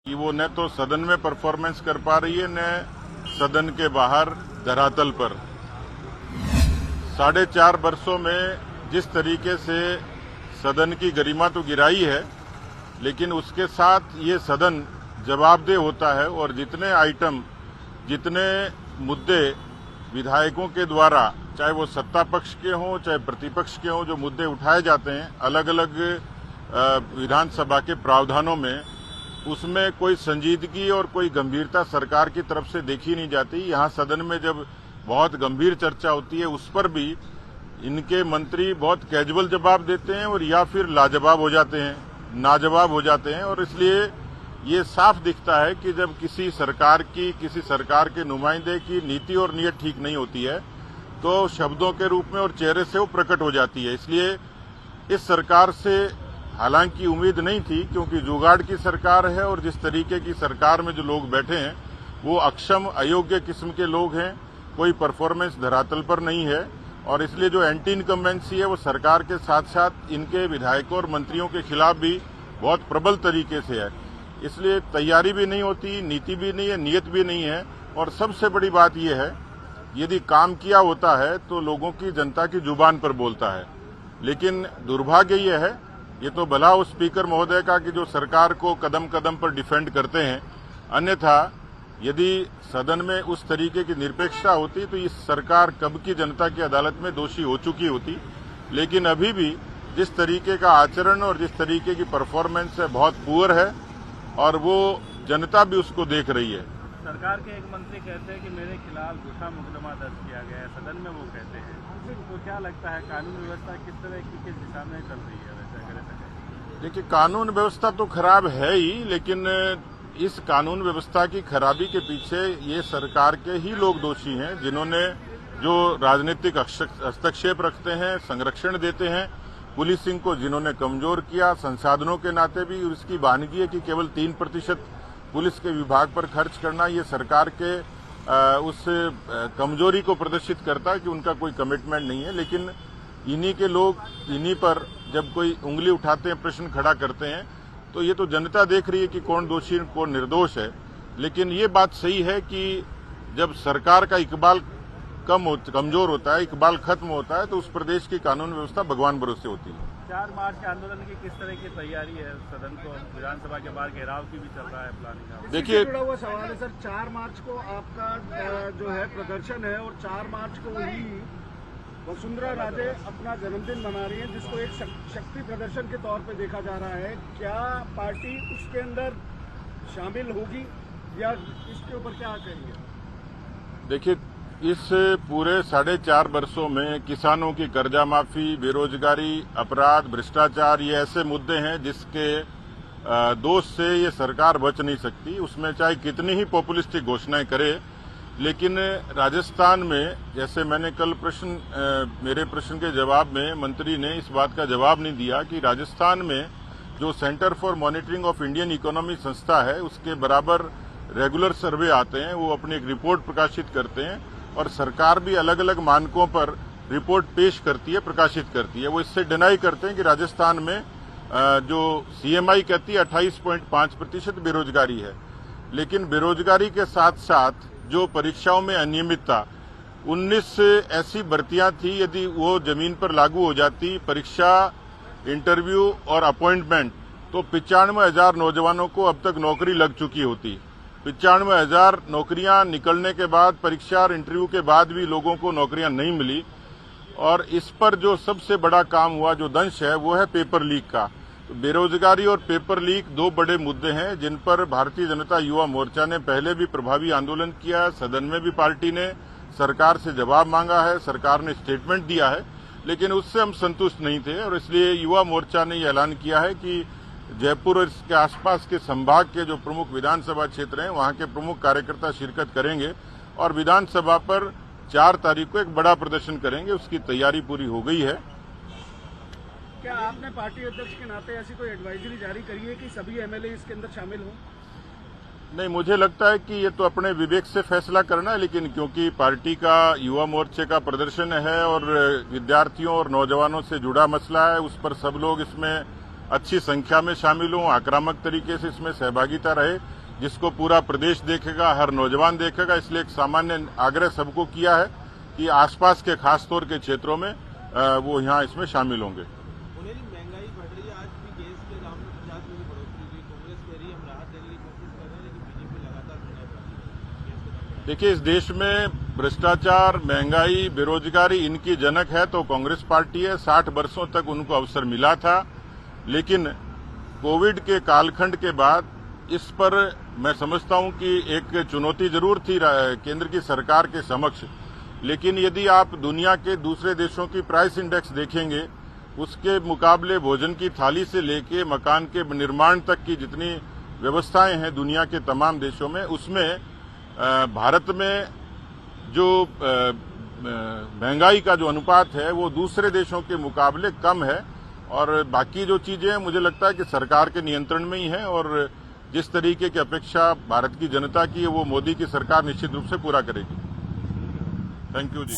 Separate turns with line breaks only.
कि वो न तो सदन में परफॉर्मेंस कर पा रही है, न सदन के बाहर धरातल पर। 4.5 वर्षों में जिस तरीके से सदन की गरिमा तो गिराई है, लेकिन उसके साथ ये सदन जवाबदेह होता है और जितने आइटम, जितने मुद्दे विधायकों के द्वारा, चाहे वो सत्ता पक्ष के हों चाहे प्रतिपक्ष के हों, जो मुद्दे उठाए जाते हैं अलग अलग विधानसभा के प्रावधानों में, उसमें कोई संजीदगी और कोई गंभीरता सरकार की तरफ से देखी नहीं जाती। यहाँ सदन में जब बहुत गंभीर चर्चा होती है उस पर भी इनके मंत्री बहुत कैजुअल जवाब देते हैं और या फिर लाजवाब हो जाते हैं, नाजवाब हो जाते हैं। और इसलिए ये साफ दिखता है कि जब किसी सरकार के नुमाइंदे की नीति और नीयत ठीक नहीं होती है तो शब्दों के रूप में और चेहरे से वो प्रकट हो जाती है। इसलिए इस सरकार से हालांकि उम्मीद नहीं थी, क्योंकि जुगाड़ की सरकार है और जिस तरीके की सरकार में जो लोग बैठे हैं वो अक्षम, अयोग्य किस्म के लोग हैं, कोई परफॉर्मेंस धरातल पर नहीं है। और इसलिए जो एंटी इनकम्बेंसी है वो सरकार के साथ साथ इनके विधायकों और मंत्रियों के खिलाफ भी बहुत प्रबल तरीके से है। इसलिए तैयारी भी नहीं होती, नीति भी नहीं है, नीयत भी नहीं है। और सबसे बड़ी बात यह है, यदि काम किया होता है तो लोगों की, जनता की जुबान पर बोलता है। लेकिन दुर्भाग्य यह है, ये तो भला उस स्पीकर महोदय का कि जो सरकार को कदम कदम पर डिफेंड करते हैं, अन्यथा यदि सदन में उस तरीके की निरपेक्षता होती तो इस सरकार कब की जनता की अदालत में दोषी हो चुकी होती। लेकिन अभी भी जिस तरीके का आचरण और जिस तरीके की परफॉर्मेंस है बहुत पुअर है और वो जनता भी उसको देख रही है।
सरकार के एक मंत्री कहते हैं कि मेरे खिलाफ झूठा मुकदमा दर्ज किया गया है, सदन में वो कहते हैं। तो क्या लगता है कानून व्यवस्था किस तरह की, किस दिशा में चल रही है? वैसा करे
देखिए, कानून व्यवस्था तो खराब है ही, लेकिन इस कानून व्यवस्था की खराबी के पीछे ये सरकार के ही लोग दोषी हैं, जिन्होंने जो राजनीतिक हस्तक्षेप रखते हैं, संरक्षण देते हैं, पुलिसिंग को जिन्होंने कमजोर किया। संसाधनों के नाते भी इसकी वानगी है कि केवल 3% पुलिस के विभाग पर खर्च करना ये सरकार के उस कमजोरी को प्रदर्शित करता है कि उनका कोई कमिटमेंट नहीं है। लेकिन इन्हीं के लोग इन्हीं पर जब कोई उंगली उठाते हैं, प्रश्न खड़ा करते हैं, तो ये तो जनता देख रही है कि कौन दोषी कौन निर्दोष है। लेकिन ये बात सही है कि जब सरकार का इकबाल कमजोर होता है, इकबाल खत्म होता है, तो उस प्रदेश की कानून व्यवस्था भगवान भरोसे होती है।
4 मार्च के आंदोलन की किस तरह की तैयारी है? सदन को विधानसभा के बाहर घेराव की भी चल रहा है प्लानिंग।
देखिए,
जुड़ा हुआ सवाल है सर, 4 मार्च को आपका जो है प्रदर्शन है और 4 मार्च को ही वसुंधरा राजे अपना जन्मदिन मना रही है, जिसको एक शक्ति प्रदर्शन के तौर पे देखा जा रहा है। क्या पार्टी उसके अंदर शामिल होगी या इसके ऊपर क्या कहेंगे?
देखिए, इस पूरे 4.5 वर्षों में किसानों की कर्जा माफी, बेरोजगारी, अपराध, भ्रष्टाचार, ये ऐसे मुद्दे हैं जिसके दोष से ये सरकार बच नहीं सकती। उसमें चाहे कितनी ही पॉपुलिस्टिक घोषणाएं करे, लेकिन राजस्थान में, जैसे मैंने कल मेरे प्रश्न के जवाब में मंत्री ने इस बात का जवाब नहीं दिया कि राजस्थान में जो centre for monitoring of Indian economy संस्था है, उसके बराबर रेगुलर सर्वे आते हैं, वो अपनी एक रिपोर्ट प्रकाशित करते हैं और सरकार भी अलग अलग मानकों पर रिपोर्ट पेश करती है, प्रकाशित करती है। वो इससे डिनाई करते हैं कि राजस्थान में जो CMI कहती है 28.5% बेरोजगारी है। लेकिन बेरोजगारी के साथ साथ जो परीक्षाओं में अनियमितता, 19 ऐसी भर्तियां थी, यदि वो जमीन पर लागू हो जाती, परीक्षा, इंटरव्यू और अपॉइंटमेंट, तो 95,000 नौजवानों को अब तक नौकरी लग चुकी होती। 95,000 नौकरियां निकलने के बाद, परीक्षा और इंटरव्यू के बाद भी लोगों को नौकरियां नहीं मिली। और इस पर जो सबसे बड़ा काम हुआ, जो दंश है, वो है पेपर लीक का। तो बेरोजगारी और पेपर लीक 2 बड़े मुद्दे हैं जिन पर भारतीय जनता युवा मोर्चा ने पहले भी प्रभावी आंदोलन किया है। सदन में भी पार्टी ने सरकार से जवाब मांगा है, सरकार ने स्टेटमेंट दिया है, लेकिन उससे हम संतुष्ट नहीं थे। और इसलिए युवा मोर्चा ने यह ऐलान किया है कि जयपुर और इसके आसपास के संभाग के जो प्रमुख विधानसभा क्षेत्र हैं, वहां के प्रमुख कार्यकर्ता शिरकत करेंगे और विधानसभा पर 4 तारीख को एक बड़ा प्रदर्शन करेंगे। उसकी तैयारी पूरी हो गई है।
क्या आपने पार्टी अध्यक्ष के नाते ऐसी कोई एडवाइजरी जारी करी है कि सभी MLA इसके अंदर शामिल हों?
नहीं, मुझे लगता है कि ये तो अपने विवेक से फैसला करना है, लेकिन क्योंकि पार्टी का, युवा मोर्चे का प्रदर्शन है और विद्यार्थियों और नौजवानों से जुड़ा मसला है, उस पर सब लोग इसमें अच्छी संख्या में शामिल हों, आक्रामक तरीके से इसमें सहभागिता रहे, जिसको पूरा प्रदेश देखेगा, हर नौजवान देखेगा। इसलिए एक सामान्य आग्रह सबको किया है कि आसपास के खास तौर के क्षेत्रों में वो यहाँ इसमें शामिल होंगे।
महंगाई बढ़ रही है, आज भी गैस के दाम में 50 रुपये बढ़ोतरी हुई। कांग्रेस कह रही है हम राहत देने की कोशिश कर रहे हैं, लेकिन बीजेपी लगातार मना कर रही है।
देखिए, इस देश में भ्रष्टाचार, महंगाई, बेरोजगारी इनकी जनक है तो कांग्रेस पार्टी है। 60 वर्षों तक उनको अवसर मिला था, लेकिन कोविड के कालखंड के बाद इस पर मैं समझता हूं कि एक चुनौती जरूर थी केंद्र की सरकार के समक्ष, लेकिन यदि आप दुनिया के दूसरे देशों की प्राइस इंडेक्स देखेंगे, उसके मुकाबले भोजन की थाली से लेके मकान के निर्माण तक की जितनी व्यवस्थाएं हैं दुनिया के तमाम देशों में, उसमें भारत में जो महंगाई का जो अनुपात है वो दूसरे देशों के मुकाबले कम है। और बाकी जो चीजें हैं मुझे लगता है कि सरकार के नियंत्रण में ही है, और जिस तरीके की अपेक्षा भारत की जनता की है वो मोदी की सरकार निश्चित रूप से पूरा करेगी। Thank you ji.